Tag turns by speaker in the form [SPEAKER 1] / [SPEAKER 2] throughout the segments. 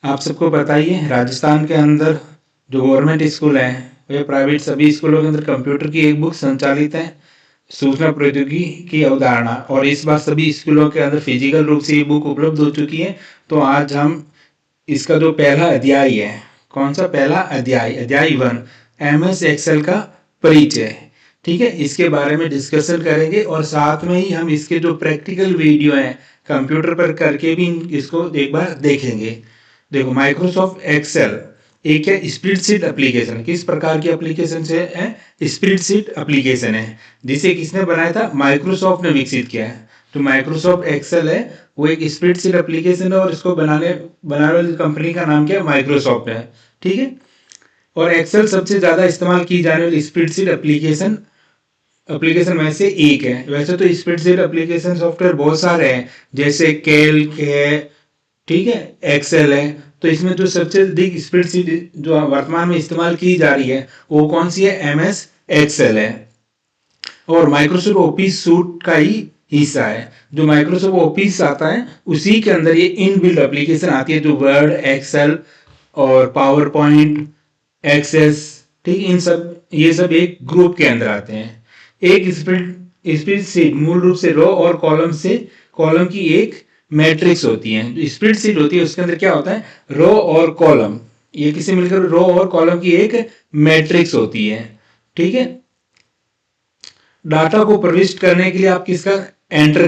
[SPEAKER 1] आप सबको पता ही है, राजस्थान के अंदर जो गवर्नमेंट स्कूल है वे प्राइवेट सभी स्कूलों के अंदर कंप्यूटर की एक बुक संचालित है, सूचना प्रौद्योगिकी की अवधारणा, और इस बार सभी स्कूलों के अंदर फिजिकल रूप से ये बुक उपलब्ध हो चुकी है। तो आज हम इसका जो पहला अध्याय है, कौन सा पहला अध्याय, अध्याय 1, MS एक्सेल का परिचय, ठीक है, इसके बारे में डिस्कशन करेंगे और साथ में ही हम इसके जो प्रैक्टिकल वीडियो हैं कंप्यूटर पर करके भी इसको एक बार देखेंगे। देखो, माइक्रोसॉफ्ट एक्सेल एक है स्प्रेडशीट एप्लीकेशन। किस प्रकार की एप्लीकेशन से है? स्प्रेडशीट एप्लीकेशन है, जिसे किसने बनाया था? माइक्रोसॉफ्ट ने विकसित किया है। तो माइक्रोसॉफ्ट एक्सेल है वो एक स्प्रेडशीट एप्लीकेशन है और इसको बनाने वाली कंपनी का नाम क्या है? माइक्रोसॉफ्ट है, ठीक है। और एक्सेल सबसे ज्यादा इस्तेमाल की जाने वाली स्प्रेडशीट एप्लीकेशन में से एक है। वैसे तो स्प्रेडशीट एप्लीकेशन सॉफ्टवेयर बहुत सारे हैं, जैसे कैल्क है, ठीक है, एक्सेल है। तो इसमें जो सबसे अधिक स्प्रेडशीट जो वर्तमान में इस्तेमाल की जा रही है वो कौन सी है? MS एक्सेल है, और माइक्रोसॉफ्ट ऑफिस सूट का ही हिस्सा है। जो माइक्रोसॉफ्ट ऑफिस आता है उसी के अंदर ये इनबिल्ट एप्लीकेशन आती है, जो वर्ड, एक्सेल और पावर पॉइंट, एक्सेस, ठीक, इन सब ये सब एक ग्रुप के अंदर आते हैं। एक स्प्रेडशीट मूल रूप से रो और कॉलम की एक मैट्रिक्स होती है। जो स्प्रेडशीट होती है उसके अंदर क्या होता है? रो और कॉलम, ये किसी मिलकर रो और कॉलम की एक मैट्रिक्स होती है, ठीक है। डाटा को प्रविष्ट करने के लिए आप किसका एंटर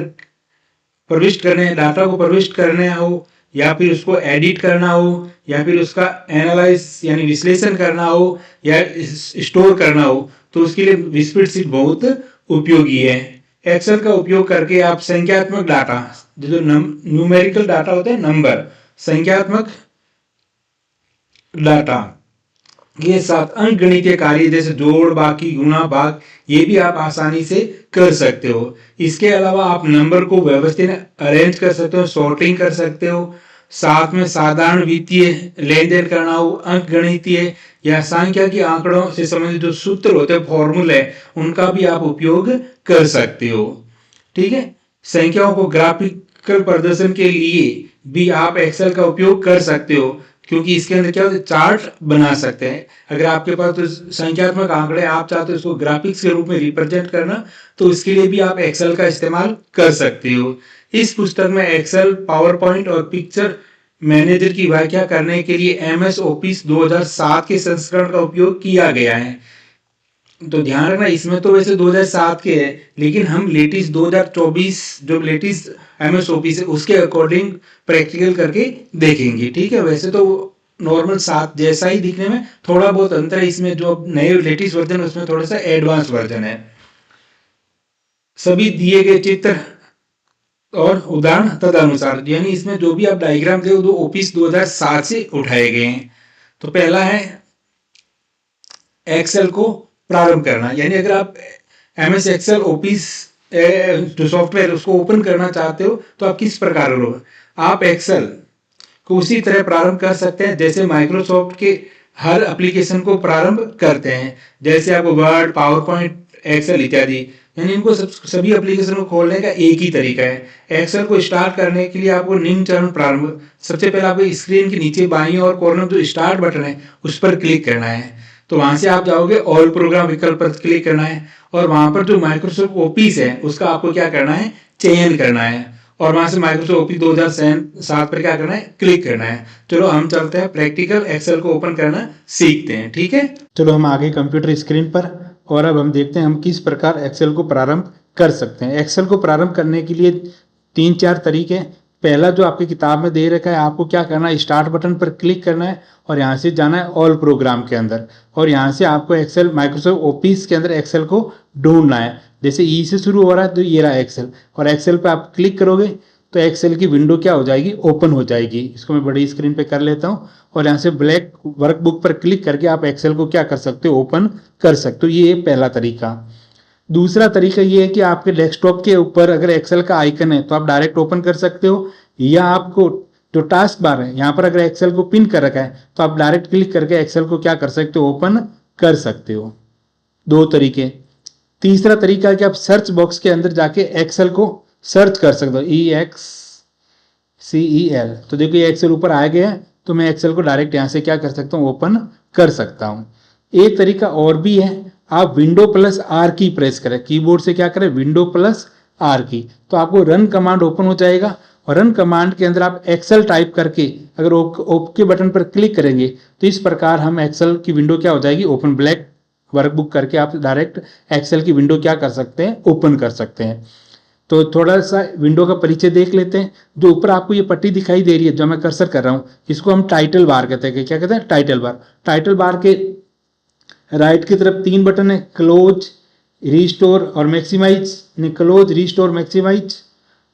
[SPEAKER 1] प्रविष्ट करने, डाटा को प्रविष्ट करना हो, या फिर उसको एडिट करना हो, या फिर उसका एनालाइज यानी विश्लेषण करना हो, या स्टोर करना हो, तो उसके लिए स्प्रेडशीट बहुत उपयोगी है। एक्सेल का उपयोग करके आप संख्यात्मक डाटा, जो न्यूमेरिकल डाटा होता है, नंबर, संख्यात्मक डाटा के साथ अंकगणितीय कार्य जैसे जोड़, बाकी, गुणा, भाग, ये भी आप आसानी से कर सकते हो। इसके अलावा आप नंबर को व्यवस्थित अरेंज कर सकते हो, सॉर्टिंग कर सकते हो। साथ में साधारण वित्तीय लेन देन करना हो, अंक गणितीय या संख्या के आंकड़ों से संबंधित जो सूत्र होते हैं, फॉर्मूले, उनका भी आप उपयोग कर सकते हो, ठीक है। संख्याओं को ग्राफिकल प्रदर्शन के लिए भी आप एक्सेल का उपयोग कर सकते हो, क्योंकि इसके अंदर क्या होता है? चार्ट बना सकते हैं। अगर आपके पास तो संख्यात्मक आंकड़े आप चाहते हो उसको ग्राफिक्स के रूप में रिप्रेजेंट करना, तो इसके लिए भी आप एक्सेल का इस्तेमाल कर सकते हो। इस पुस्तक में एक्सेल, पावर पॉइंट और पिक्चर मैनेजर की व्याख्या करने के लिए MS ऑफिस 2007 के संस्करण का उपयोग किया गया है। तो ध्यान रखना, इसमें तो वैसे 2007 के है, लेकिन हम लेटेस्ट 2024 जो लेटेस्ट MS ऑफिस है उसके अकॉर्डिंग प्रैक्टिकल करके देखेंगे, ठीक है। वैसे तो नॉर्मल 7 जैसा ही दिखने में, थोड़ा बहुत अंतर है। इसमें जो नए लेटेस्ट वर्जन है उसमें थोड़ा सा एडवांस वर्जन है। सभी दिए गए चित्र और उदाहरण तदनुसार, यानी इसमें जो भी आप डायग्राम देखो वो ऑफिस 2007 से उठाए गए हैं। तो पहला है एक्सेल को प्रारंभ करना, यानी अगर आप MS एक्सेल ऑफिस जो सॉफ्टवेयर उसको ओपन करना चाहते हो तो आप किस प्रकार करोगे? आप एक्सेल को उसी तरह प्रारंभ कर सकते हैं जैसे माइक्रोसॉफ्ट के हर एप्लीकेशन को प्रारंभ करते हैं, जैसे आप वर्ड, पावर पॉइंट, एक्सेल इत्यादि, यानी इनको सभी एप्लीकेशन को खोलने का एक ही तरीका है। एक्सेल को स्टार्ट करने के लिए आपको निम्न चरण प्रारंभ, सबसे पहले आपको स्क्रीन के नीचे बाईं ओर कॉर्नर जो स्टार्ट बटन है उस पर क्लिक करना है। तो वहां से आप जाओगे, ऑल प्रोग्राम विकल्प पर क्लिक करना है, और वहां पर जो माइक्रोसॉफ्ट ऑफिस है उसका आपको क्या करना है? चयन करना है, और वहां से माइक्रोसॉफ्ट ऑफिस 2007 पर क्या करना है? क्लिक करना है। चलो हम चलते हैं प्रैक्टिकल एक्सेल को ओपन करना सीखते हैं, ठीक है। चलो हम आगे कंप्यूटर स्क्रीन पर, और अब हम देखते हैं हम किस प्रकार एक्सेल को प्रारंभ कर सकते हैं। एक्सेल को प्रारंभ करने के लिए 3-4 तरीके। पहला जो आपकी किताब में दे रखा है, आपको क्या करना है? स्टार्ट बटन पर क्लिक करना है और यहाँ से जाना है ऑल प्रोग्राम के अंदर, और यहाँ से आपको एक्सेल, माइक्रोसॉफ्ट ऑफिस के अंदर एक्सेल को ढूंढना है। जैसे ई से शुरू हो रहा है तो ये रहा एक्सेल, और एक्सेल पे आप क्लिक करोगे तो एक्सेल की विंडो क्या हो जाएगी? ओपन हो जाएगी। इसको मैं बड़ी स्क्रीन पे कर लेता हूँ, और यहाँ से ब्लैक वर्कबुक पर क्लिक करके आप एक्सेल को क्या कर सकते हो? ओपन कर सकते हो। ये पहला तरीका। दूसरा तरीका ये है कि आपके डेस्कटॉप के ऊपर अगर एक्सेल का आइकन है तो आप डायरेक्ट ओपन कर सकते हो, या आपको जो टास्क बार है यहाँ पर अगर एक्सेल को पिन कर रखा है तो आप डायरेक्ट क्लिक करके एक्सेल को क्या कर सकते हो? ओपन कर सकते हो। 2 तरीके। तीसरा तरीका है कि आप सर्च बॉक्स के अंदर जाके एक्सेल को सर्च कर सकते हो, EXCEL। तो देखो ये एक्सेल ऊपर आ गया है, तो मैं एक्सेल को डायरेक्ट यहाँ से क्या कर सकता हूँ, ओपन कर सकता हूँ। एक तरीका और भी है, आप विंडो प्लस आर की प्रेस करें, कीबोर्ड से क्या करें, विंडो प्लस आर की, तो आपको रन कमांड ओपन हो जाएगा। और रन कमांड के अंदर आप एक्सेल टाइप करके अगर ओके बटन पर क्लिक करेंगे तो इस प्रकार हम एक्सेल की विंडो क्या हो जाएगी, ओपन। ब्लैक वर्कबुक करके आप डायरेक्ट एक्सेल की विंडो क्या कर सकते हैं, ओपन कर सकते हैं। तो थोड़ा सा विंडो का परिचय देख लेते हैं। जो ऊपर आपको ये पट्टी दिखाई दे रही है, जो मैं कर्सर कर रहा हूँ, इसको हम टाइटल बार कहते हैं। क्या कहते हैं, टाइटल बार। टाइटल बार के राइट की तरफ 3 बटन है, क्लोज, रिस्टोर और मैक्सिमाइज। क्लोज, रिस्टोर, मैक्सिमाइज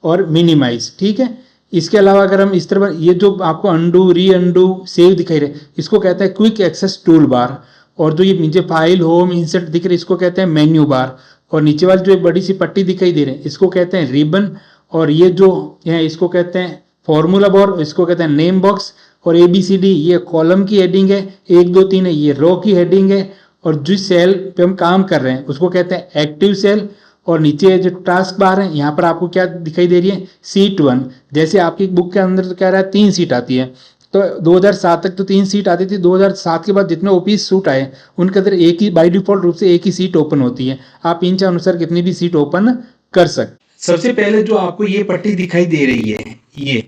[SPEAKER 1] और मिनिमाइज, ठीक है। इसके अलावा अगर हम इस तरफ, ये जो आपको अंडू, री अंडू, सेव दिखाई रहे, इसको कहते हैं क्विक एक्सेस टूल बार। और जो ये नीचे फाइल, होम, इंसर्ट दिख रहे, इसको कहते हैं मेन्यू बार। और नीचे वाली जो बड़ी सी पट्टी दिखाई दे रही है, इसको कहते हैं रिबन। और ये जो है, इसको कहते हैं फॉर्मूला बार, इसको कहते हैं नेम बॉक्स। और ABCD ये कॉलम की हेडिंग है, 1 2 3 है ये रो की हेडिंग है। और जिस सेल पे हम काम कर रहे हैं उसको कहते हैं एक्टिव सेल। और नीचे जो टास्क बार है, यहाँ पर आपको क्या दिखाई दे रही है, सीट 1। जैसे आपकी बुक के अंदर तो क्या रहा है, 3 सीट आती है, तो 2007 तक तो 3 सीट आती थी। 2007 के बाद जितने ओपीस सूट आए उनके अंदर एक ही, बाय डिफॉल्ट रूप से एक ही सीट ओपन होती है। आप इंच अनुसार कितनी भी सीट ओपन कर सकते। सबसे पहले जो आपको ये पट्टी दिखाई दे रही है, ये,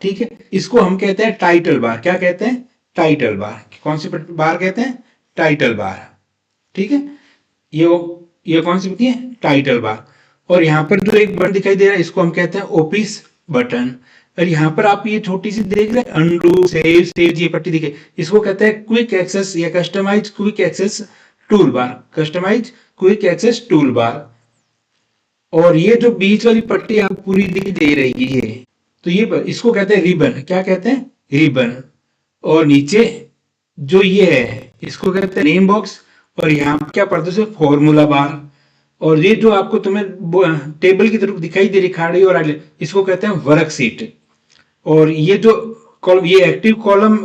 [SPEAKER 1] ठीक है, इसको हम कहते हैं टाइटल बार। क्या कहते हैं, टाइटल बार। कौन सी बार कहते हैं, टाइटल बार, ठीक है। ये कौन सी होती है, टाइटल बार। और यहाँ पर जो एक बटन दिखाई दे रहा है, इसको हम कहते हैं ओपीस बटन। और यहाँ पर आप ये छोटी सी देख रहे हैं, अंडू, सेव, ये पट्टी दिखे, इसको कहते हैं क्विक एक्सेस या customize quick access tool bar. Customize quick access tool bar. और ये जो बीच वाली पट्टी आपको पूरी दिख दे रही है, तो ये, इसको कहते हैं रिबन। क्या कहते हैं, रिबन। और नीचे जो ये है, इसको कहते हैं नेम बॉक्स। और यहाँ पर क्या पढ़ते हैं, फॉर्मूला बार। और ये जो आपको तुम्हें टेबल की तरफ दिखाई दे रही खाड़ी और आगे, इसको कहते हैं वर्कशीट। और ये जो कॉलम, ये एक्टिव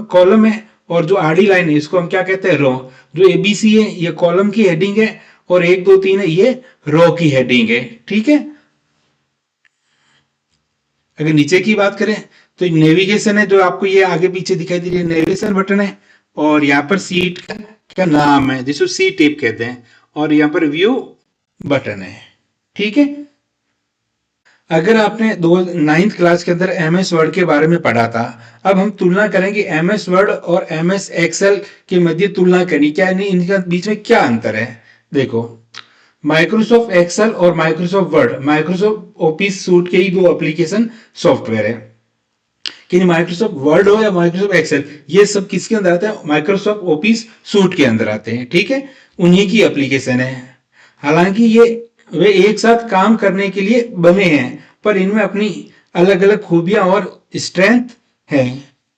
[SPEAKER 1] कॉलम है। और जो आड़ी लाइन है, इसको हम क्या कहते हैं, रो। जो ABC है, ये कॉलम की हेडिंग है। और 1 2 3 है, ये रो की हेडिंग है, ठीक है। अगर नीचे की बात करें तो नेविगेशन है, जो आपको ये आगे पीछे दिखाई दे रही है, नेविगेशन बटन है। और यहाँ पर सीट का नाम है, जिसको सी टेप कहते हैं। और यहाँ पर व्यू बटन है, ठीक है। अगर आपने 9th क्लास के अंदर MS वर्ड के बारे में पढ़ा था, अब हम तुलना करेंगे MS वर्ड और MS एक्सेल के मध्य तुलना करनी, क्या नहीं, इनके बीच में क्या अंतर है। देखो, माइक्रोसॉफ्ट एक्सेल और Microsoft word, Microsoft office suit के ही 2 एप्लीकेशन सॉफ्टवेयर है। कि माइक्रोसॉफ्ट वर्ड हो या माइक्रोसॉफ्ट एक्सेल, ये सब किसके अंदर आते हैं, माइक्रोसॉफ्ट ऑफिस सूट के अंदर आते हैं, ठीक है। उन्हीं की एप्लीकेशन है। हालांकि ये वे एक साथ काम करने के लिए बने हैं, पर इनमें अपनी अलग अलग खूबियां और स्ट्रेंथ है।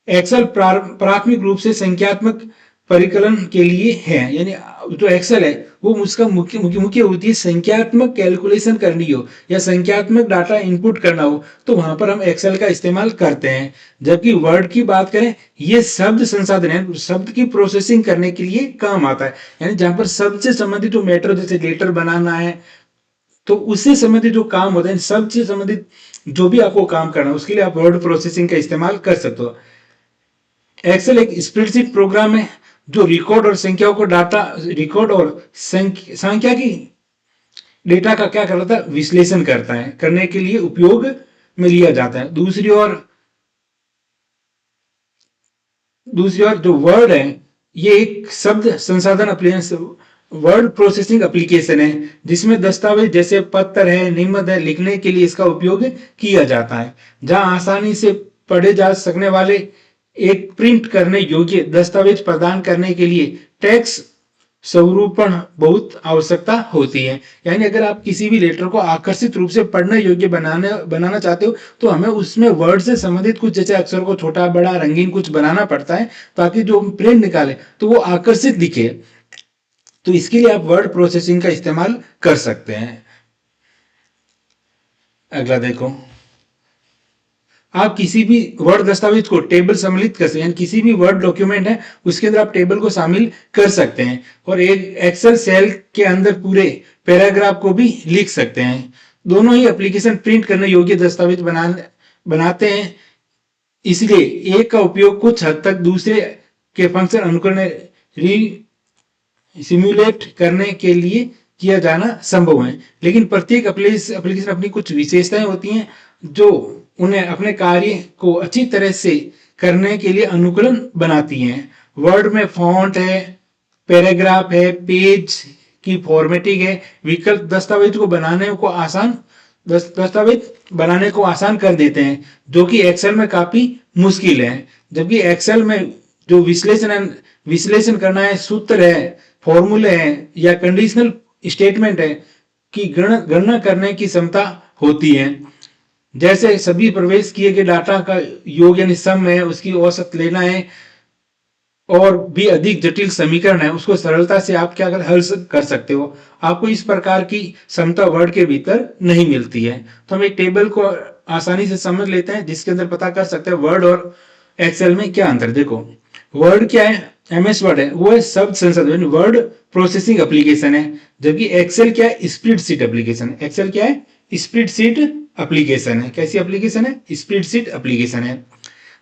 [SPEAKER 1] एक्सेल प्राथमिक रूप से संख्यात्मक परिकलन के लिए है, यानी जो एक्सेल है वो उसका मुख्य होती है संख्यात्मक कैलकुलेशन करनी हो या संख्यात्मक डाटा इनपुट करना हो, तो वहां पर हम एक्सेल का इस्तेमाल करते हैं। जबकि वर्ड की बात करें, ये शब्द संसाधन है, शब्द की प्रोसेसिंग करने के लिए काम आता है। यानी जहां पर शब्द से संबंधित जो मैटर, जैसे लेटर बनाना है, तो उससे संबंधित जो काम होता है, शब्द से संबंधित जो भी आपको काम करना है, उसके लिए आप वर्ड प्रोसेसिंग का इस्तेमाल कर सकते हो। एक्सेल एक स्प्रेडशीट प्रोग्राम है जो रिकॉर्ड और संख्याओं को डाटा, रिकॉर्ड और संख्या की डेटा का क्या करता है, विश्लेषण करता है, करने के लिए उपयोग में लिया जाता है। दूसरी ओर जो वर्ड है, ये एक शब्द संसाधन एप्लीकेशन, वर्ड प्रोसेसिंग एप्लीकेशन है, जिसमें दस्तावेज जैसे पत्र है, निबंध है, लिखने के लिए इसका उपयोग किया जाता है। जहां आसानी से पढ़े जा सकने वाले एक प्रिंट करने योग्य दस्तावेज प्रदान करने के लिए टेक्स्ट स्वरूपण बहुत आवश्यकता होती है। यानी अगर आप किसी भी लेटर को आकर्षित रूप से पढ़ने योग्य बनाना चाहते हो, तो हमें उसमें वर्ड से संबंधित कुछ, जैसे अक्षर को छोटा बड़ा रंगीन कुछ बनाना पड़ता है, ताकि जो हम प्रिंट निकाले तो वो आकर्षित दिखे। तो इसके लिए आप वर्ड प्रोसेसिंग का इस्तेमाल कर सकते हैं। अगला देखो, आप किसी भी वर्ड दस्तावेज को टेबल सम्मिलित कर सकते हैं, किसी भी वर्ड डॉक्यूमेंट है उसके अंदर आप टेबल को शामिल कर सकते हैं। और एक एक्सेल सेल के अंदर पूरे पैराग्राफ को भी लिख सकते हैं। दोनों ही एप्लीकेशन प्रिंट करने योग्य दस्तावेज बनाते हैं। इसलिए एक का उपयोग कुछ हद तक दूसरे के फंक्शन अनुकरण सिम्युलेट करने के लिए किया जाना संभव है, लेकिन प्रत्येक एप्लीकेशन अपनी कुछ विशेषताएं होती हैं जो उन्हें अपने कार्य को अच्छी तरह से करने के लिए अनुकूलन बनाती हैं। वर्ड में फॉन्ट है, पैराग्राफ है, पेज की फॉर्मेटिंग है, विकल्प दस्तावेज बनाने को आसान कर देते हैं, जो कि एक्सेल में काफी मुश्किल है। जबकि एक्सेल में जो विश्लेषण करना है, सूत्र है, फॉर्मूले हैं या कंडीशनल स्टेटमेंट है की गणना करने की क्षमता होती है। जैसे सभी प्रवेश किए गए डाटा का योग यानी सम है, उसकी औसत लेना है, और भी अधिक जटिल समीकरण है, उसको सरलता से आप क्या हल कर सकते हो। आपको इस प्रकार की क्षमता वर्ड के भीतर नहीं मिलती है। तो हम एक टेबल को आसानी से समझ लेते हैं जिसके अंदर पता कर सकते हैं वर्ड और एक्सेल में क्या अंतर। देखो, वर्ड क्या है, एमएस वर्ड है, वो है शब्द संसाधन वर्ड प्रोसेसिंग एप्लीकेशन है। जबकि एक्सेल क्या है, स्प्रेडशीट एप्लीकेशन है। एक्सेल क्या है, स्प्रेडशीट एप्लीकेशन है। कैसी एप्लीकेशन है, स्प्रेडशीट एप्लीकेशन है।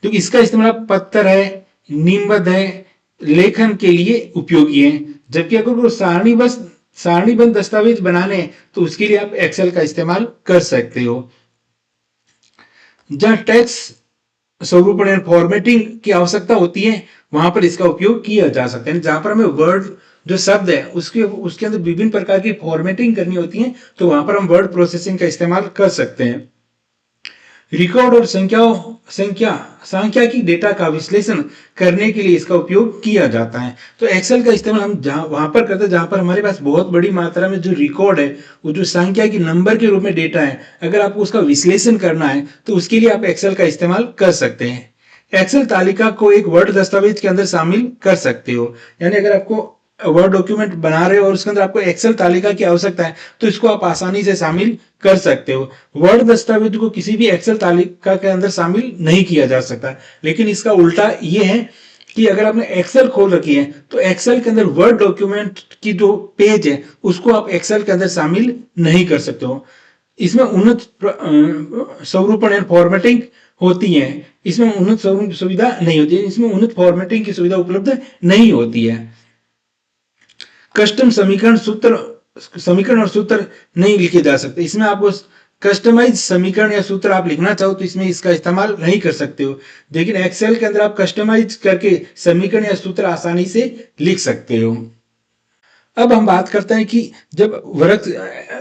[SPEAKER 1] तो इसका इस्तेमाल पत्र है, निबंध है, लेखन के लिए उपयोगी है। जबकि अगर वो सारणीबद्ध दस्तावेज बनाने तो उसके लिए आप एक्सेल का इस्तेमाल कर सकते हो। जहां टेक्स्ट स्वरूपण फॉर्मेटिंग की आवश्यकता होती है वहां पर इसका उपयोग किया जा सकता है। जहां पर हमें वर्ड जो शब्द है उसके अंदर विभिन्न प्रकार की फॉर्मेटिंग करनी होती है तो वहां पर हम वर्ड प्रोसेसिंग का इस्तेमाल कर सकते हैं। रिकॉर्ड और सांख्यिकी डेटा का विश्लेषण करने के लिए इसका उपयोग किया जाता है। तो एक्सेल का इस्तेमाल हम वहां पर करते हैं जहां पर हमारे पास बहुत बड़ी मात्रा में जो रिकॉर्ड है, वो जो सांख्यिकी नंबर के रूप में डेटा है, अगर आपको उसका विश्लेषण करना है तो उसके लिए आप एक्सेल का इस्तेमाल कर सकते हैं। एक्सेल तालिका को एक वर्ड दस्तावेज के अंदर शामिल कर सकते हो। यानी अगर आपको वर्ड डॉक्यूमेंट बना रहे हो और उसके अंदर आपको एक्सेल तालिका की आवश्यकता है तो इसको आप आसानी से शामिल कर सकते हो। वर्ड दस्तावेज को किसी भी एक्सेल तालिका के अंदर शामिल नहीं किया जा सकता, लेकिन इसका उल्टा ये है कि अगर आपने एक्सेल खोल रखी है तो एक्सेल के अंदर वर्ड डॉक्यूमेंट की जो पेज है उसको आप एक्सेल के अंदर शामिल नहीं कर सकते हो। इसमें उन्नत स्वरूपण एंड फॉर्मेटिंग होती है, इसमें उन्नत सुविधा नहीं होती है, इसमें उन्नत फॉर्मेटिंग की सुविधा उपलब्ध नहीं होती है। कस्टम समीकरण और सूत्र नहीं लिखे जा सकते। इसमें आपको कस्टमाइज समीकरण या सूत्र आप लिखना चाहो तो इसमें इसका इस्तेमाल नहीं कर सकते हो, लेकिन एक्सेल के अंदर आप कस्टमाइज करके समीकरण या सूत्र आसानी से लिख सकते हो। अब हम बात करते हैं कि जब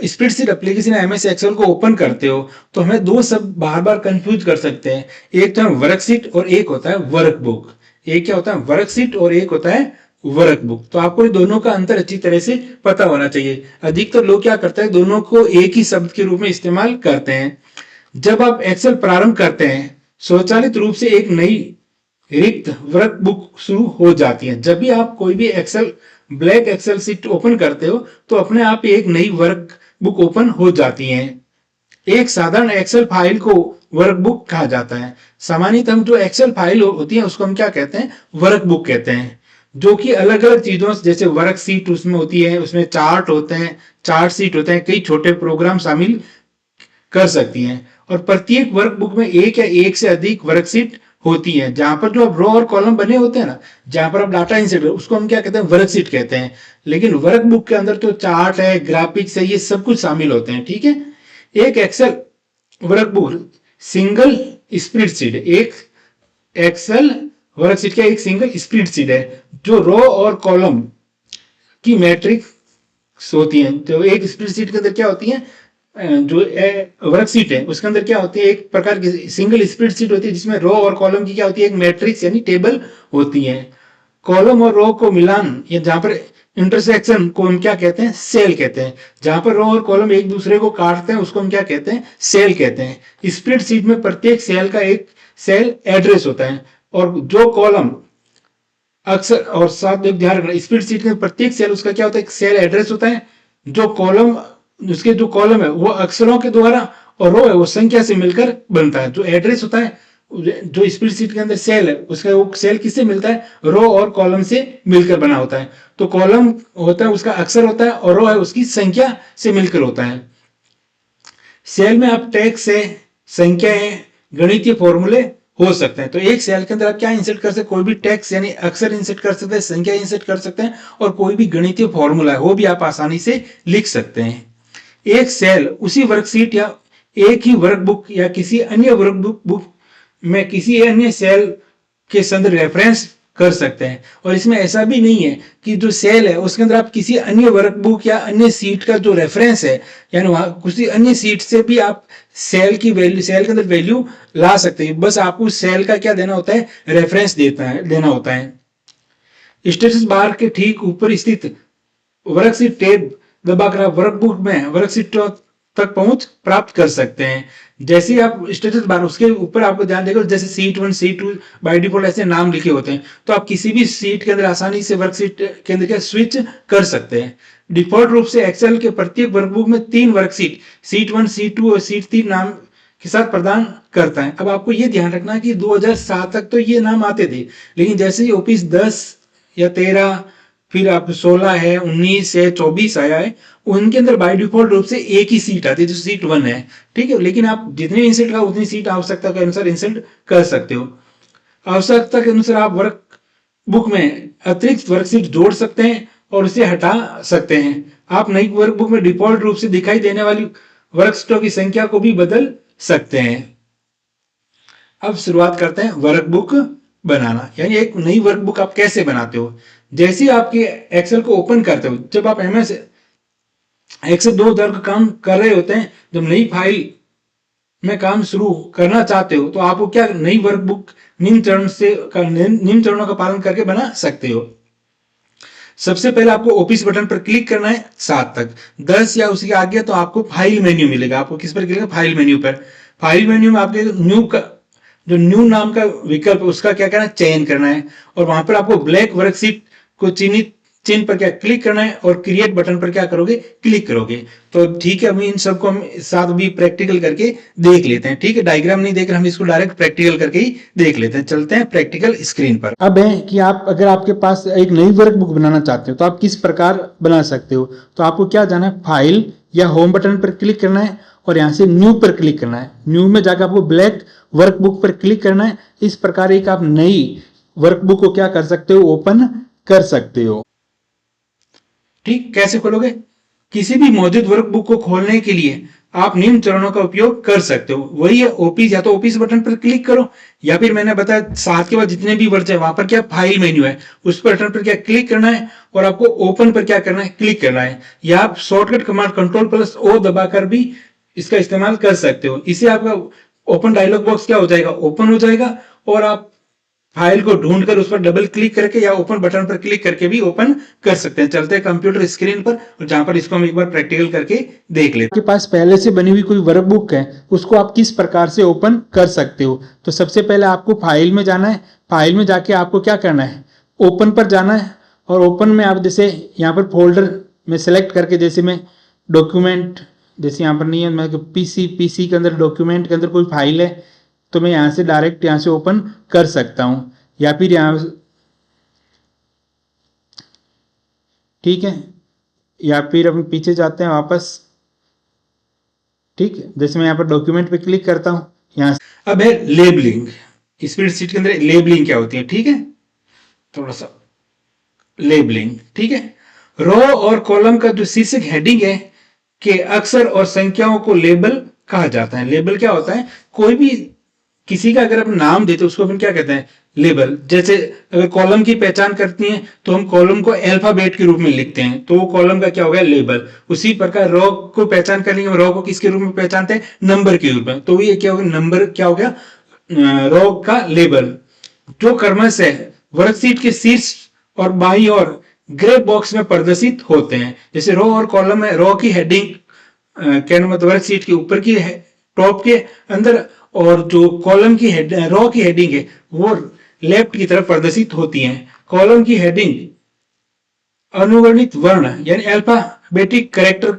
[SPEAKER 1] स्प्रेडशीट एप्लीकेशन एमएस एक्सेल को ओपन करते हो तो हमें दो शब्द बार बार कंफ्यूज कर सकते हैं। एक तो है वर्कशीट और एक होता है वर्कबुक। एक क्या होता है, वर्कशीट, और एक होता है वर्कबुक। तो आपको दोनों का अंतर अच्छी तरह से पता होना चाहिए। अधिकतर लोग क्या करते हैं, दोनों को एक ही शब्द के रूप में इस्तेमाल करते हैं। जब आप एक्सेल प्रारंभ करते हैं स्वचालित रूप से एक नई रिक्त वर्कबुक शुरू हो जाती है। जब भी आप कोई भी ब्लैंक एक्सेल शीट ओपन करते हो तो अपने आप एक नई वर्कबुक ओपन हो जाती है। एक साधारण एक्सेल फाइल को वर्कबुक कहा जाता है। सामान्यतः हम जो एक्सेल फाइल होती है उसको हम क्या कहते हैं, वर्कबुक कहते हैं, जो कि अलग अलग चीजों जैसे वर्कशीट उसमें होती है, उसमें चार्ट होते हैं, चार्ट शीट होते हैं, कई छोटे प्रोग्राम शामिल कर सकती हैं। और प्रत्येक वर्कबुक में एक या एक से अधिक वर्कशीट होती है। जहां पर जो रो और कॉलम बने होते हैं ना, जहां पर आप डाटा इंसर्ट उसको हम क्या कहते हैं, वर्कशीट कहते हैं। लेकिन वर्कबुक के अंदर तो चार्ट है, ग्राफिक्स है, ये सब कुछ शामिल होते हैं। ठीक है, एक एक्सेल वर्कबुक सिंगल स्प्रेडशीट, एक एक्सेल वर्कशीट का एक सिंगल स्प्रेडशीट है जो रो और कॉलम की मैट्रिक्स होती है। तो एक स्प्रेडशीट के अंदर क्या होती है, जो वर्कशीट है उसके अंदर क्या होती है, एक प्रकार की सिंगल स्प्रेडशीट होती है जिसमें रो और कॉलम की क्या होती है, एक मैट्रिक्स यानी टेबल होती है। कॉलम और रो को मिलान या जहां पर इंटरसेक्शन को हम क्या कहते हैं, सेल कहते हैं। जहां पर रो और कॉलम एक दूसरे को काटते हैं उसको हम क्या कहते हैं, सेल कहते हैं। स्प्रेडशीट में प्रत्येक सेल का एक सेल एड्रेस होता है और जो कॉलम अक्सर और साथ में ध्यान रखना, स्प्रेडशीट में प्रत्येक सेल उसका क्या होता है, एक सेल एड्रेस होता है। जो कॉलम उसके जो कॉलम है वो अक्षरों के द्वारा और रो है वो संख्या से मिलकर बनता है। जो एड्रेस होता है, जो स्प्रेडशीट के अंदर सेल है उसका वो सेल किससे मिलता है, रो और कॉलम से मिलकर बना होता है। तो कॉलम होता है उसका अक्षर होता है और रो है उसकी संख्या से मिलकर होता है। सेल में आप टेक्स्ट है, संख्या है, गणितीय फॉर्मूले हो सकते हैं। तो एक सेल के अंदर आप क्या इंसर्ट कर सकते हैं, कोई भी टेक्स्ट यानी अक्षर इंसर्ट कर सकते हैं, संख्या इंसर्ट कर सकते हैं, और कोई भी गणितीय फॉर्मूला है वो भी आप आसानी से लिख सकते हैं। एक सेल उसी वर्कशीट या एक ही वर्कबुक या किसी अन्य वर्कबुक में किसी अन्य सेल के संदर्भ रेफरेंस कर सकते हैं। और इसमें ऐसा भी नहीं है कि जो सेल है उसके अंदर आप किसी अन्य वर्कबुक या अन्य सीट का जो रेफरेंस है यानी वहां किसी अन्य सीट से भी आप सेल की वैल्यू, सेल के अंदर वैल्यू ला सकते हैं। बस आपको सेल का क्या देना होता है, रेफरेंस देना होता है। स्टेटस बार के ठीक ऊपर स्थित वर्कशीट टैब दबाकर आप वर्कबुक में वर्कशीट तक पहुंच प्राप्त कर सकते हैं। जैसे आप स्टेटस बार उसके ऊपर आपको ध्यान देगा, जैसे सीट 1 सीट 2 बाय डिफॉल्ट ऐसे नाम लिखे होते हैं, तो आप किसी भी सीट के अंदर आसानी से वर्कशीट के अंदर क्या स्विच कर सकते हैं। डिफॉल्ट रूप से एक्सेल के प्रत्येक वर्कबुक में 3 वर्कशीट सीट 1 सीट 2 और सीट 3 नाम के साथ प्रदान करता है। अब आपको ये ध्यान रखना कि 2007 तक तो ये नाम आते थे, लेकिन जैसे ही ऑफिस 10 या 13 फिर आप 16 है, 19 है, 24 आया है, उनके अंदर बाय डिफॉल्ट रूप से एक ही सीट आती है जो सीट 1 है। ठीक है, लेकिन आप जितने इंसर्ट का उतनी सीट आवश्यकता के अनुसार इंसर्ट कर सकते हो। आवश्यकता के अनुसार आप वर्क बुक में अतिरिक्त वर्कशीट जोड़ सकते हैं और उसे हटा सकते हैं। आप नई वर्कबुक में डिफॉल्ट रूप से दिखाई देने वाली वर्कशीटों की संख्या को भी बदल सकते हैं। अब शुरुआत करते हैं वर्कबुक बनाना, यानी एक नई वर्कबुक आप कैसे बनाते हो। जैसे आपके एक्सेल को ओपन करते हो, जब आप एमएस एक्सेल 2000 का काम कर रहे होते हैं, जब नई फाइल में काम शुरू करना चाहते हो, तो आपको क्या नई वर्कबुक निम्न चरणों का पालन करके बना सकते हो। सबसे पहले आपको ऑफिस बटन पर क्लिक करना है 7 तक, 10 या उसके आगे तो आपको फाइल मेन्यू मिलेगा। आपको किस पर क्लिक, फाइल मेन्यू पर। फाइल मेन्यू में आपके न्यू नाम का विकल्प उसका क्या करना है, चयन करना है, और वहां पर आपको ब्लैक वर्कशीट को चिन्ह पर क्या क्लिक करना है और क्रिएट बटन पर क्या करोगे, क्लिक करोगे। तो ठीक है, अभी इन सबको हम साथ भी प्रैक्टिकल करके देख लेते हैं। ठीक है, डायग्राम नहीं देख रहे, हम इसको डायरेक्ट प्रैक्टिकल करके ही देख लेते हैं। चलते हैं प्रैक्टिकल स्क्रीन पर। अब है कि आप अगर आपके पास एक नई वर्कबुक बनाना चाहते हो तो आप किस प्रकार बना सकते हो। तो आपको क्या जाना है, फाइल या होम बटन पर क्लिक करना है और यहां से न्यू पर क्लिक करना है। न्यू में जाकर आपको ब्लैक वर्कबुक पर क्लिक करना है। इस प्रकार एक आप नई वर्कबुक को क्या कर सकते हो, ओपन कर सकते हो। ठीक, कैसे खोलोगे, किसी भी मौजूद वर्कबुक को खोलने के लिए आप निम्न चरणों का उपयोग कर सकते हो। वही है ऑफिस, या तो ऑफिस बटन पर क्लिक करो, या फिर मैंने बताया 7 के बाद जितने भी वर्ड है वहां पर क्या फाइल मेन्यू है, उस बटन पर क्या क्लिक करना है और आपको ओपन पर क्या करना है, क्लिक करना है। या आप शॉर्टकट कमांड कंट्रोल+O दबाकर भी इसका इस्तेमाल कर सकते हो। इससे आपका ओपन डायलॉग बॉक्स क्या हो जाएगा, ओपन हो जाएगा, और आप फाइल को ढूंढकर उस पर डबल क्लिक करके या ओपन बटन पर क्लिक करके भी ओपन कर सकते हैं। चलते हैं कंप्यूटर स्क्रीन पर, और जहां पर इसको हम एक बार प्रैक्टिकल करके देख लेते हैं। आपके पास पहले से बनी हुई कोई वर्कबुक है, उसको आप किस प्रकार से ओपन कर सकते हो। तो सबसे पहले आपको फाइल में जाना है। फाइल में जाके आपको क्या करना है, ओपन पर जाना है, और ओपन में आप जैसे यहाँ पर फोल्डर में सेलेक्ट करके, जैसे मैं डॉक्यूमेंट, जैसे यहाँ पर नहीं है, मैं पीसी के अंदर डॉक्यूमेंट के अंदर कोई फाइल है तो मैं यहाँ से डायरेक्ट यहाँ से ओपन कर सकता हूँ, या फिर यहाँ, ठीक है, या फिर अपन पीछे जाते हैं वापस। ठीक है, जैसे मैं यहाँ पर डॉक्यूमेंट पे क्लिक करता हूँ यहाँ। अब है लेबलिंग, स्प्रेडशीट के अंदर लेबलिंग क्या होती है। ठीक है, थोड़ा सा लेबलिंग, ठीक है, रो और कॉलम का जो शीर्षक हेडिंग है के अक्षर और संख्याओं को लेबल कहा जाता है। लेबल क्या होता है, कोई भी किसी का अगर अपन नाम देते उसको अपन क्या कहते हैं, लेबल। जैसे अगर कॉलम की पहचान करती हैं तो हम कॉलम को अल्फाबेट के रूप में लिखते हैं, तो वो कॉलम का क्या हो गया, लेबल। उसी प्रकार रो को पहचान कर लेंगे, रो को किसके रूप में पहचानते हैं, नंबर के रूप में, तो ये क्या हो गया, नंबर क्या हो गया, रो का लेबल। जो क्रमशः वर्कशीट के शीर्ष और बाईं ओर ग्रे बॉक्स में प्रदर्शित होते हैं। जैसे रो और कॉलम में रो की हेडिंग कहने मतलब वर्कशीट के ऊपर की टॉप के अंदर, और जो कॉलम की रो की हेडिंग है वो लेफ्ट की तरफ प्रदर्शित होती है। कॉलम की हेडिंग अनुवर्णित वर्ण यानी अल्फाबेटिक कैरेक्टर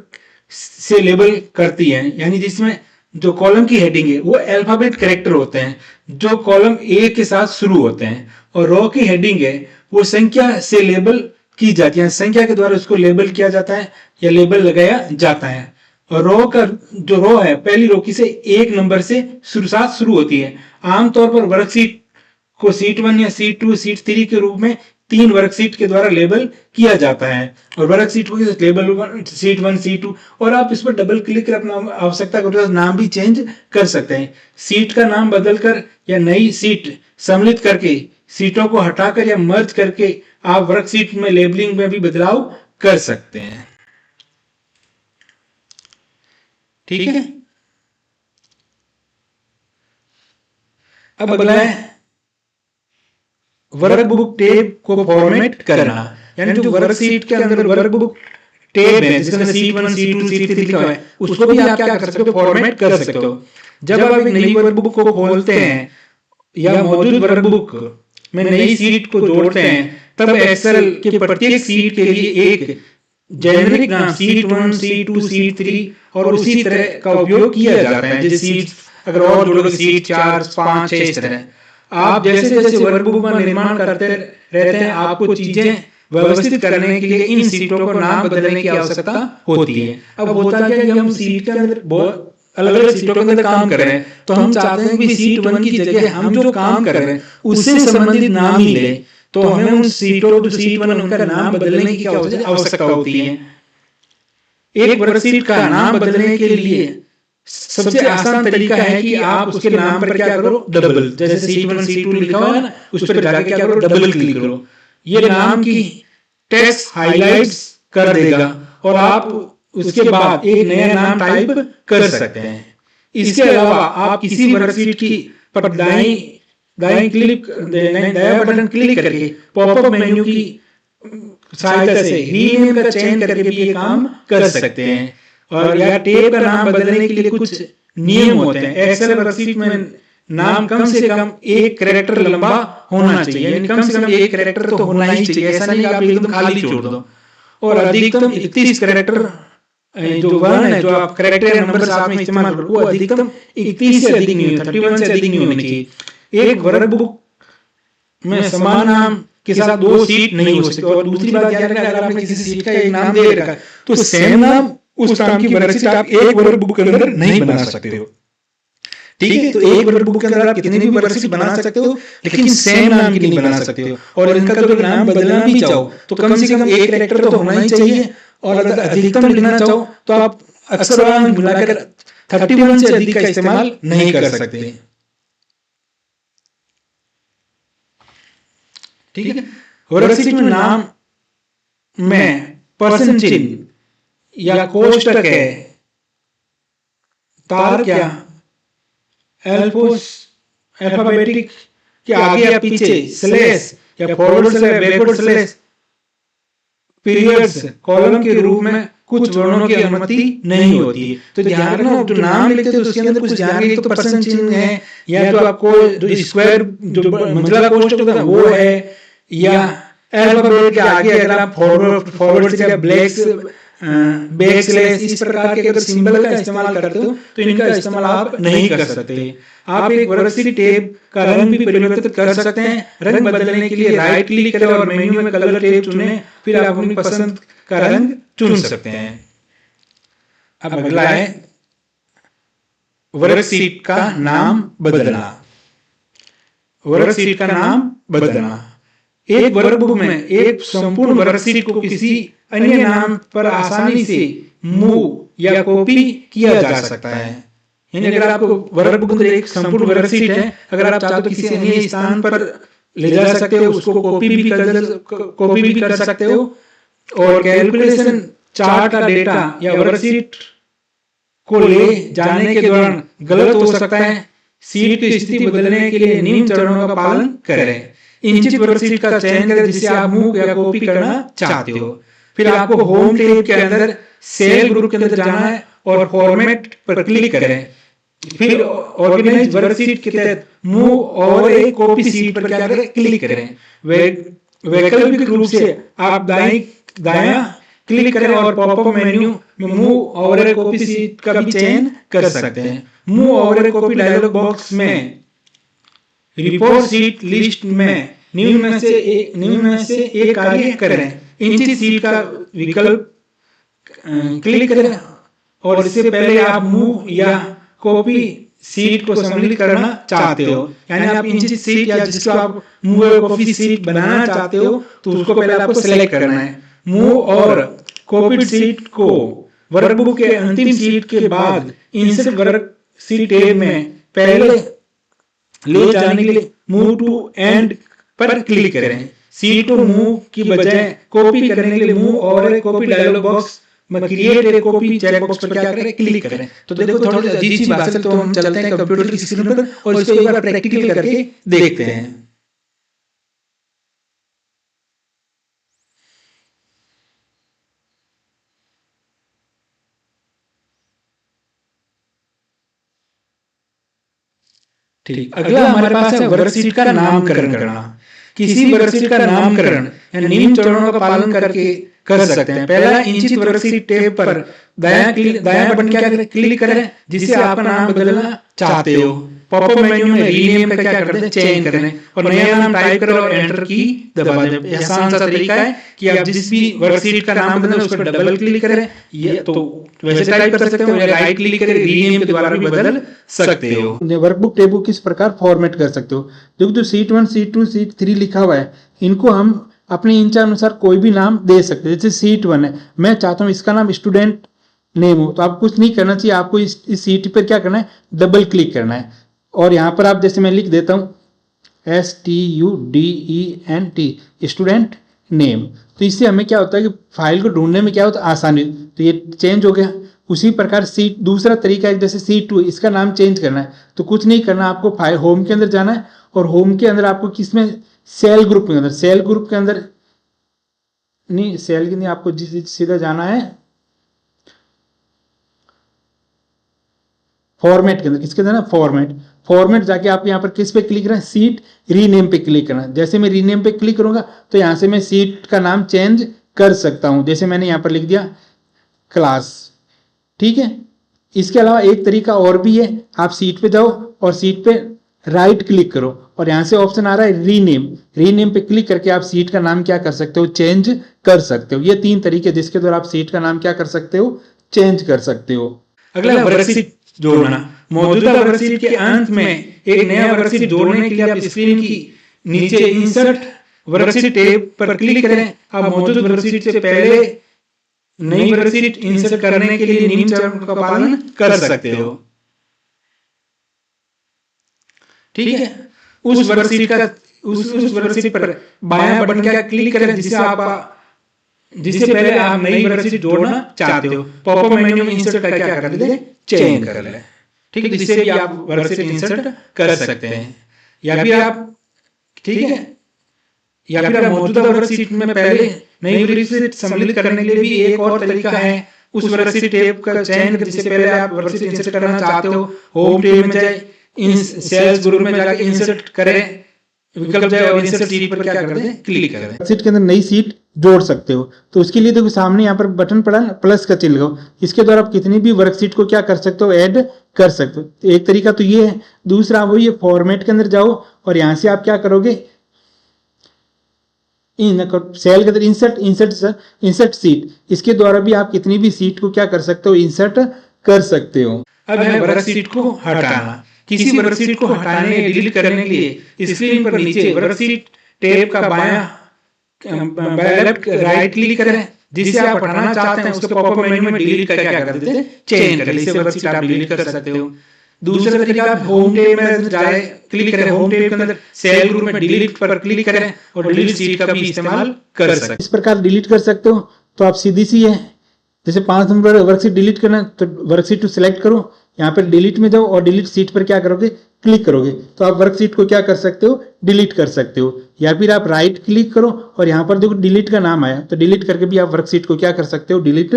[SPEAKER 1] से लेबल करती है, यानी जिसमें जो कॉलम की हेडिंग है वो अल्फाबेट कैरेक्टर होते हैं जो कॉलम ए के साथ शुरू होते हैं, और रो की हेडिंग है वो संख्या से लेबल की जाती है, संख्या के द्वारा उसको लेबल किया जाता है या लेबल लगाया जाता है। रो का जो रो है पहली रो की से 1 नंबर से शुरू होती है। आमतौर पर वर्कशीट को सीट 1 या सीट 2 सीट 3 के रूप में 3 वर्कशीट के द्वारा लेबल किया जाता है और वर्कशीट को लेबल सीट 1 सीट 2 और आप इस पर डबल क्लिक कर अपना आवश्यकता के अनुसार नाम भी चेंज कर सकते हैं। सीट का नाम बदलकर या नई सीट सम्मिलित करके, सीटों को हटाकर या मर्ज करके आप वर्कशीट में लेबलिंग में भी बदलाव कर सकते हैं। ठीक है। अब अगला है वर्कबुक टेब को फॉर्मेट करना, यानी जो वर्कशीट के अंदर वर्कबुक टेब है जिसके अंदर सीट 1 सीट 2 सीट 3 लिखा हुआ है, उसको भी आप क्या कर सकते हो, फॉर्मेट कर सकते हो। जब आप एक नई वर्कबुक को खोलते हैं या मौजूद वर्कबुक में नई सीट को जोड़ते हैं, तब एक्सेल के प्रत्येक सीट के लिए एक जेनेरिक नाम सीट 1 सीट 2 सीट 3 और उसी तरह का उपयोग किया जाता है। जैसे सीट अगर और जोड़ोगे सीट 4 5 6 इस तरह। आप जैसे जैसे वर्कबुक का निर्माण करते रहते हैं, आपको चीजें व्यवस्थित करने के लिए इन सीटों को नाम बदलने की आवश्यकता होती है। अब होता क्या है कि हम सीट के अंदर बहुत अलग अलग सीटों के अंदर काम कर रहे हैं, तो हम चाहते हैं कि सीट 1 की जगह हम जो काम कर रहे हैं उससे संबंधित नाम ही ले, तो हमें उन सीटों को सीट 1 उनका नाम बदलने की आवश्यकता होती है। एक वर्कशीट का नाम बदलने के लिए सबसे आसान तरीका है कि आप उसके नाम पर क्या करो, डबल, जैसे सीट 1 सीट 2 लिखा हुआ है ना, उस पर जाके क्या करो, डबल क्लिक करो। ये नाम की टेक्स्ट हाइलाइट्स कर देगा और आप उसके बाद एक नया नाम टाइप कर सकते हैं। इसके अलावा आप किसी वर्कशीट की पर दाएं बटन क्लिक करके पॉपअप मेन्यू की सहायता से रीनेम का चयन करके भी ये काम कर सकते हैं। और या टेब का नाम बदलने के लिए कुछ नियम होते हैं। एक्सेल वर्कशीट में नाम कम से कम 1 कैरेक्टर लंबा होना चाहिए, यानी कम से कम 1 कैरेक्टर तो होना ही चाहिए। ऐसा नहीं कि आप एकदम खाली छोड़ दो। और अधिकतम 31 कैरेक्टर जो वर्ण है, जो आप कैरेक्टर नंबर साथ में इस्तेमाल करो, वो अधिकतम 31 से अधिक नहीं, 31 से अधिक नहीं होनी चाहिए। एक वर्कबुक में समान नाम के साथ 2 सीट नहीं हो सकती। और दूसरी बात याद रखना, अगर आपने किसी सीट का एक नाम दे रखा तो सेम नाम उस नाम की वर्कशीट आप एक वर्कबुक के अंदर नहीं बना सकते हो। ठीक है, तो एक वर्कबुक के अंदर आप कितनी भी वर्कशीट बना सकते हो, लेकिन सेम नाम की नहीं बना सकते हो। और इनका जो नाम बदलना भी चाहो तो कम से कम 1 कैरेक्टर तो होना ही चाहिए। और अगर अधिकतम लिखना चाहो तो आप अक्षरांश मिलाकर 31 से अधिक का इस्तेमाल नहीं कर सकते। ठीक है, वर्कशीट में नाम में परसेंट चिन्ह या कोष्टक है, तार क्या अल्फाबेटिक के आगे या पीछे स्लैश या forward slash backward slash periods column के रूप में कुछ वर्णों की अनुमति नहीं होती है। तो ध्यान रखना, जो नाम लिखते हैं उसके अंदर कुछ ध्यान रखिए, तो परसेंट चिन्ह है या तो आपको जो स्क्वायर जो मंझला कोष्टक होता है वो है, या अल्फाबेट के आगे अगर आप फॉरवर्ड से बैक स्लैश इस प्रकार के अगर सिंबल का इस्तेमाल करते हो तो इनका इस्तेमाल आप नहीं कर सकते। आप एक वर्कशीट टेब का रंग भी परिवर्तित कर सकते हैं। रंग बदलने के लिए राइट क्लिक करें और मेन्यू में कलर टेब चुनें, फिर आप अपनी पसंद का रंग चुन सकते हैं। अब अगला है वर्कशीट का नाम बदलना। वर्कशीट का नाम बदलना, एक वर्कबुक में एक संपूर्ण वर्कशीट को किसी अन्य नाम पर आसानी से मूव या कॉपी किया जा सकता है। यानी अगर आपको वर्कबुक में एक संपूर्ण वर्कशीट है, अगर आप चाहो तो किसी अन्य स्थान पर ले जा सकते हो, उसको कॉपी भी कर सकते हो। और कैलकुलेशन चार्ट का डेटा या वर्कशीट को ले जाने के दौरान गलत हो सकता है। सीट की स्थिति बदलने के लिए निम्न चरणों का पालन करें। इंचित वर्कशीट का चयन करें जिसे आप मूव या कॉपी करना चाहते हो। फिर आपको होम टैब के अंदर सेल ग्रुप के अंदर जाना है और फॉर्मेट पर क्लिक करें। फिर ऑर्गेनाइज वर्कशीट के तहत मूव और एक कॉपी सीट पर क्या करें, क्लिक करें। वैकल्पिक रूप से आप दायां क्लिक करें और पॉपअप मेन्यू में मूव और एक कॉपी सीट का भी चयन कर सकते हैं। मूव और एक कॉपी डायलॉग बॉक्स में रिपोर्ट सीट लिस्ट में निम्न में से एक कार्य करें। इंचित सीट का विकल्प क्लिक करें और इससे पहले आप मूव या कॉपी सीट को सम्मिलित करना चाहते हो, यानी आप इंचित सीट या जिसको आप मूव या कॉपी सीट बनाना चाहते हो तो उसको पहले आपको सेलेक्ट करना है। मूव और कॉपी सीट को वर्कबुक के अंतिम सीट के बाद इंसर्ट वर्क सीट टैब में पहले ले जाने के लिए मूव टू एंड पर क्लिक करें। सीट को मूव की बजाय कॉपी करने के लिए मूव और कॉपी डायलॉग बॉक्स में create a copy check box पर क्या करें, क्लिक करें। तो देखो थोड़ी अजीब सी बात है, तो हम चलते हैं कंप्यूटर की स्क्रीन पर और इसको एक बार प्रैक्टिकल करके देखते हैं। ठीक, अगला हमारे पास है वर्कशीट का नामकरण करना। किसी वर्कशीट का नामकरण निम्न चरणों का पालन करके कर सकते हैं। पहला, इंचित वर्कशीट टैब पर दायां बटन क्या करें, क्लिक करें जिससे आपका नाम बदलना चाहते हो। पॉपअप मेन्यू में रीनेम का क्या करते हैं, चेंज करें और नया नाम टाइप करें और एंटर की दबा दें। यह आसान सा तरीका है कि आप जिस भी वर्कशीट का नाम बदलें उस पर डबल क्लिक करें, ये तो वैसे टाइप कर सकते हो या राइट क्लिक करें रीनेम के द्वारा भी बदल सकते हो।
[SPEAKER 2] वर्कबुक टेब को किस प्रकार फॉर्मेट कर सकते हो। देखो जो सीट 1, सीट 2, सीट 3 लिखा हुआ है, इनको हम अपने इच्छा अनुसार कोई भी नाम दे सकते हैं। जैसे सीट 1 है, मैं चाहता हूं इसका नाम स्टूडेंट नेम हो, तो आप कुछ नहीं करना चाहिए, आपको इस सीट पर क्या करना है, डबल क्लिक करना है और यहां पर आप जैसे मैं लिख देता हूं STUDENT स्टूडेंट नेम। तो इससे हमें क्या होता है कि फाइल को ढूंढने में क्या होता है, आसानी। तो ये चेंज हो गया। उसी प्रकार सीट दूसरा तरीका है, जैसे सीट 2 इसका नाम चेंज करना है तो कुछ नहीं करना, आपको फाइल होम के अंदर जाना है और होम के अंदर आपको किसमें, सेल ग्रुप के अंदर, सेल ग्रुप के अंदर नहीं, सेल के नहीं, आपको सीधा जाना है फॉर्मेट के अंदर। किसके अंदर, फॉर्मेट जाके आप यहाँ पर किस पे क्लिक करना है, सीट रीनेम पे क्लिक करना है। जैसे मैं रीनेम पे क्लिक करूंगा तो यहाँ से मैं सीट का नाम चेंज कर सकता हूं। जैसे मैंने यहाँ पर लिख दिया क्लास, ठीक है। इसके अलावा एक तरीका और भी है, आप सीट पे जाओ और सीट पे राइट क्लिक करो और यहाँ से ऑप्शन आ रहा है रीनेम पे क्लिक करके आप सीट का नाम क्या कर सकते हो, चेंज कर सकते हो। ये 3 तरीके जिसके द्वारा आप सीट का नाम क्या कर सकते हो, चेंज कर सकते हो।
[SPEAKER 1] अगला वर्कशीट जोड़ना। मौजूदा वर्कशीट के अंत में एक नया वर्कशीट जोड़ने के लिए आप स्क्रीन की नीचे इंसर्ट वर्कशीट टैब पर क्लिक करें। आप मौजूदा वर्कशीट से पहले नई वर्कशीट इंसर्ट करने के लिए निम्न चरणों का पालन कर सकते हो। ठीक है, उस वर्कशीट पर बायां बटन क्या क्लिक करें जिससे पहले आप नई वर्कशीट जोड़ना चाहते हो। पॉपअप मेन्यू में इंसर्ट का क्या कर ले, चेंज कर ले। ठीक है, जिससे भी आप वर्कशीट इंसर्ट कर सकते हैं। या फिर आप, ठीक है, या फिर आप मौजूदा वर्कशीट में पहले नई वर्कशीट सम्मिलित करने के लिए भी एक और तरीका है। उस वर्कशीट टैब का चयन कर जिससे पहले आप वर्कशीट इंसर्ट करना चाहते हो, होम टैब में जाए, सेल्स ग्रुप में जाकर इंसर्ट करें, विकल्प जाए और इंसर्ट सीट पर क्या कर दें, क्लिक कर दें।
[SPEAKER 2] सीट के अंदर नई सीट जोड़ सकते हो। तो उसके लिए देखो सामने यहाँ पर बटन पड़ा है, प्लस का चिन्ह लगाओ। इसके द्वारा आप कितनी भी वर्कशीट को क्या कर सकते हो, ऐड कर सकते हो। तो एक तरीका तो ये है। दूसरा वो ये फॉर्मेट के अंदर जाओ और यहाँ से आप क्या करोगे, सेल के अंदर इंसर्ट सीट, इसके द्वारा भी आप कितनी भी सीट को क्या कर सकते हो, इंसर्ट कर सकते हो।
[SPEAKER 1] अब है वर्कशीट को हटाना। किसी वर्कशीट को हटाने या डिलीट करने के लिए स्क्रीन पर नीचे वर्कशीट टैब का लेफ्ट राइट क्लिक करें, जिसे आप हटाना चाहते हैं उसके पॉपअप मेन्यू में डिलीट का क्या कर देते हैं, चेंज कर। इससे वर्कशीट आप डिलीट कर सकते हो। दूसरा तरीका, आप होम टैब में जाए, क्लिक करें, होम टैब के अंदर सेल ग्रुप में डिलीट पर क्लिक करें और डिलीट सीट का भी इस्तेमाल कर सकते हैं।
[SPEAKER 2] इस प्रकार डिलीट कर सकते हो। तो आप सीधी सी है, जैसे 5 नंबर वर्कशीट डिलीट करना है तो वर्कशीट को सिलेक्ट करो, यहाँ पर डिलीट में जाओ और डिलीट सीट पर क्या करोगे, क्लिक करोगे तो आप वर्कशीट को क्या कर सकते हो, डिलीट कर सकते हो। या फिर आप राइट क्लिक करो और यहाँ पर देखो डिलीट का नाम आया तो डिलीट करके भी आप वर्कशीट को क्या कर सकते हो, डिलीट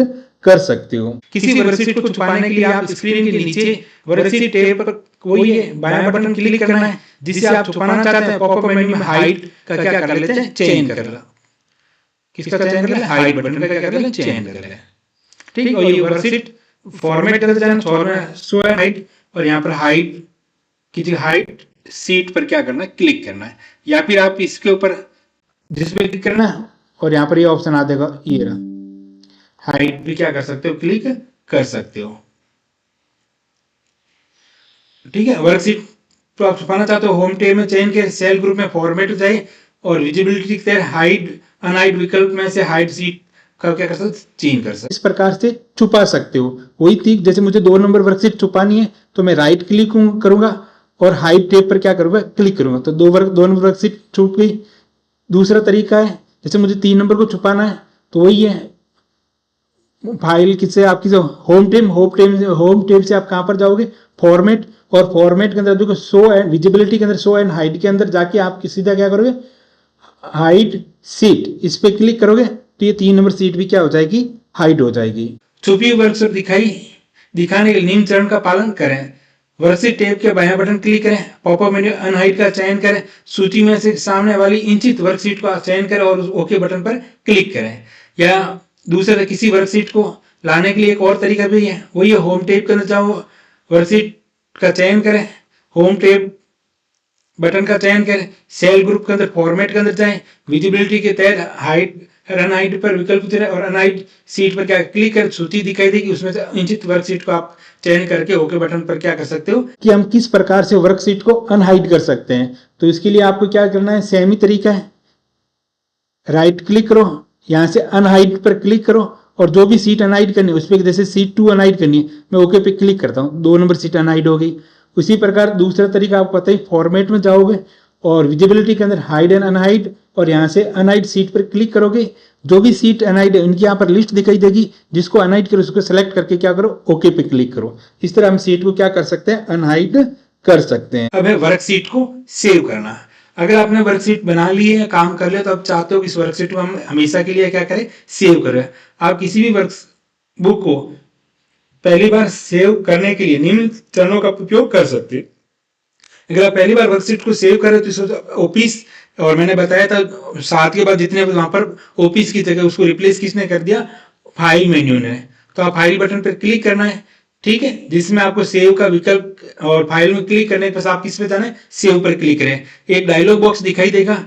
[SPEAKER 2] कर सकते हो।
[SPEAKER 1] किसी वर्कशीट को छुपाने के लिए आप स्क्रीन के नीचे वर्कशीट टैब पर कोई बायां बटन क्लिक करना है, जिससे आप छुपाना चाहते हैं। पॉपअप मेन्यू में हाइड का क्या कर लेते हैं, चेंज कर लो। किसका चयन कर ले, हाइड बटन का क्या कर ले, चेंज कर ले। ठीक, और ये वर्कशीट फॉर्मेट कर जाना, शो हाइड, और यहाँ पर हाइड की जगह हाइड सीट पर क्या करना है, क्लिक करना है। या फिर आप इसके ऊपर जिस पे करना है
[SPEAKER 2] और यहाँ पर ये ऑप्शन आ देगा, ये रहा,
[SPEAKER 1] हाइड भी क्या कर सकते हो, क्लिक कर सकते हो। ठीक है, वर्कशीट तो आप छुपाना चाहते हो, होम टैब में चयन के सेल ग्रुप में फॉर्मेट जाए और विजिबिलिटी के हाइड अनहाइड विकल्प में से हाइड सीट का क्या कर सकते, चेंज कर सकते।
[SPEAKER 2] इस प्रकार से छुपा सकते हो। वही ठीक जैसे मुझे 2 नंबर वर्कशीट छुपानी है तो मैं राइट क्लिक करूंगा और हाइड टैब पर क्या करूंगा, क्लिक करूंगा, तो 2 नंबर वर्कशीट छुप गई। दूसरा तरीका है जैसे मुझे 3 नंबर को छुपाना है तो वही है, फाइल किससे आपकी जो होम टैब से आप कहां पर जाओगे, फॉर्मेट, और फॉर्मेट के अंदर देखो शो एंड विजिबिलिटी के अंदर शो एंड हाइड के अंदर जाके आप सीधा क्या करोगे, हाइड सीट, इस पे क्लिक करोगे तो ये 3 नंबर सीट भी क्या हो जाएगी, हाइड हो जाएगी।
[SPEAKER 1] छुपी वर्कशीट दिखाने के लिए निम्न चरण का पालन करें। वर्कशीट टैब के बायां बटन क्लिक करें, पॉपअप मेन्यू अनहाइड का चयन करें, सूची में से सामने वाली इंचित वर्कशीट का चयन करें और ओके बटन पर क्लिक करें। या दूसरे किसी वर्कशीट को लाने के लिए एक और तरीका भी है, वही है होम टैब के अंदर जाओ, वर्कशीट का चयन करें, होम टैब बटन का चयन करें, सेल ग्रुप के अंदर फॉर्मेट के अंदर जाएं, विजिबिलिटी के तहत हाइड अनहाइड पर विकल्प चुनें और अनहाइड सीट पर क्या क्लिक कर सूची दिखाई देगी, उसमें से इंचित वर्कशीट को आप चयन करके ओके बटन पर क्या कर सकते हो
[SPEAKER 2] कि हम किस प्रकार से वर्कशीट को अनहाइड कर सकते हैं। तो इसके लिए आपको क्या करना है, सेम ही तरीका है, राइट क्लिक करो, यहां से अनहाइड पर क्लिक करो और जो भी सीट अनहाइड करनी है उस पर, जैसे सीट 2 अनहाइड करनी है मैं ओके पे क्लिक करता हूँ, 2 नंबर सीट अनहाइड हो गई। उसी प्रकार दूसरा तरीका आपको पता ही, फॉर्मेट में जाओगे और विजिबिलिटी के अंदर हाइड एंड अनहाइड और यहाँ से अनहाइड सीट पर क्लिक करोगे, जो भी सीट अनहाइड है इनकी यहाँ पर लिस्ट दिखाई देगी, जिसको अनहाइड करो उसको सेलेक्ट करके क्या करो, ओके पे क्लिक करो। इस तरह हम सीट को क्या कर सकते हैं, अनहाइड कर सकते हैं।
[SPEAKER 1] अब है वर्कशीट को सेव करना। अगर आपने वर्कशीट बना ली है, काम कर लिया, तो आप चाहते हो कि इस वर्कशीट को हम हमेशा के लिए क्या करें, सेव करें। आप किसी भी वर्कबुक को पहली बार सेव करने के लिए निम्न चरणों का उपयोग कर सकते हैं। अगर आप पहली बार वर्कशीट को सेव करें तो इसको ओपीस, और मैंने बताया था 7 के बाद जितने वहां पर ओपीस की जगह उसको रिप्लेस किसने कर दिया, फाइल मेन्यू ने। तो आप फाइल बटन पर क्लिक करना है, ठीक है, जिसमें आपको सेव का विकल्प, और फाइल में क्लिक करने के बाद आप किस पे जाना है, सेव पर क्लिक करें। एक डायलॉग बॉक्स दिखाई देगा,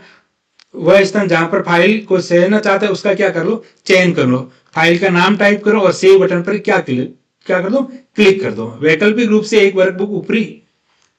[SPEAKER 1] वह स्थान जहां पर फाइल को सेवना चाहते हैं उसका क्या कर लो, चयन कर लो, फाइल का नाम टाइप करो और सेव बटन पर क्या कर दो, क्लिक कर दो। वैकल्पिक रूप से एक वर्कबुक ऊपरी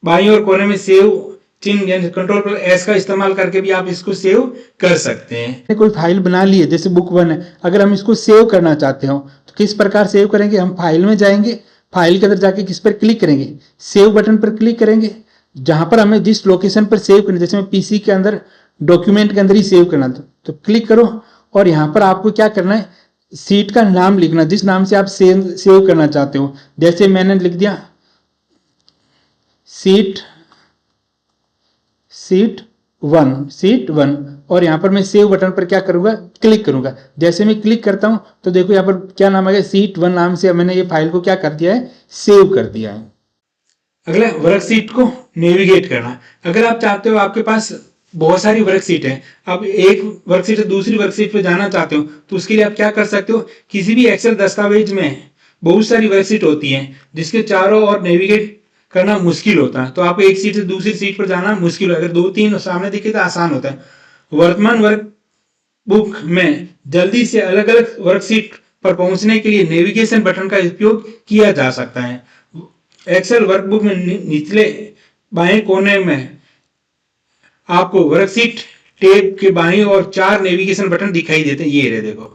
[SPEAKER 1] बाईं ओर कोने में सेव चिन्ह यानी कंट्रोल एस का इस्तेमाल करके भी आप इसको सेव कर सकते हैं।
[SPEAKER 2] कोई फाइल बना ली है जैसे बुक 1 है, अगर हम इसको सेव करना चाहते हो तो किस प्रकार सेव करेंगे, हम फाइल में जाएंगे, फाइल के अंदर जाके किस पर क्लिक करेंगे, सेव बटन पर क्लिक करेंगे। जहां पर हमें जिस लोकेशन पर सेव करना, जैसे मैं पीसी के अंदर डॉक्यूमेंट के अंदर ही सेव करना तो क्लिक करो और यहाँ पर आपको क्या करना है, सीट का नाम लिखना जिस नाम से आप सेव करना चाहते हो। जैसे मैंने लिख दिया सीट 1 और यहाँ पर मैं सेव बटन पर क्या करूंगा, क्लिक करूंगा। जैसे मैं क्लिक करता हूं तो देखो यहाँ पर क्या नाम आ गया, सीट 1 नाम से मैंने ये फाइल को क्या कर दिया है, सेव कर दिया है।
[SPEAKER 1] अगला वर्कशीट को नेविगेट करना। अगर आप चाहते हो, आपके पास बहुत सारी वर्कशीट है, आप एक वर्कशीट से दूसरी वर्कशीट पे जाना चाहते हो, तो उसके लिए आप क्या कर सकते हो, किसी भी एक्सेल दस्तावेज में बहुत सारी वर्कशीट होती हैं जिसके चारों ओर नेविगेट करना मुश्किल होता है, तो आपको एक सीट से दूसरी सीट पर जाना मुश्किल है। अगर 2-3 सामने दिखे तो आसान होता है। वर्तमान वर्कबुक में जल्दी से अलग अलग वर्कशीट पर पहुंचने के लिए नेविगेशन बटन का उपयोग किया जा सकता है। एक्सेल वर्कबुक में निचले बाएं कोने में आपको वर्कशीट टैब के बाईं ओर 4 नेविगेशन बटन दिखाई देते हैं, ये रहे देखो,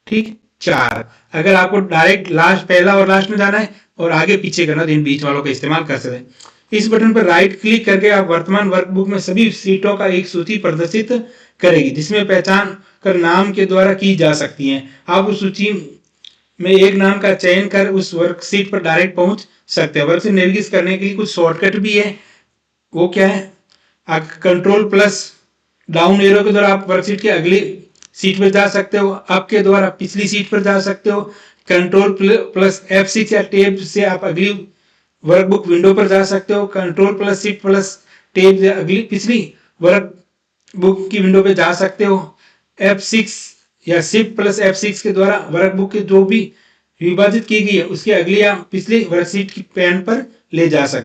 [SPEAKER 1] ठीक, 4। अगर आपको डायरेक्ट लास्ट, पहला और लास्ट में जाना है और आगे पीछे करना तो इन बीच वालों का इस्तेमाल कर सकते हैं। इस बटन पर राइट क्लिक करके आप वर्तमान वर्कबुक में सभी सीटों का एक सूची प्रदर्शित करेगी, जिसमें पहचान कर नाम के द्वारा की जा सकती है। आप उस सूची में एक नाम का चयन कर उस वर्कशीट पर डायरेक्ट पहुंच सकते हैं। वर्कशीट नेविगेट करने के लिए कुछ शॉर्टकट भी है, वो क्या है, कंट्रोल प्लस डाउन एरो के द्वारा आप वर्कशीट के अगली सीट पर जा सकते हो, अप के द्वारा पिछली सीट पर जा सकते हो, कंट्रोल प्लस F6 या टैब से आप अगली वर्कबुक विंडो पर जा सकते हो, control plus shift plus tab से अगली पिछली वर्कबुक की विंडो पे जा सकते हो। F6 या शिफ्ट प्लस F6 के द्वारा वर्कबुक के जो भी विभाजित की गई है उसके अगली या पिछली वर्कशीट की पैन पर ले जा सकते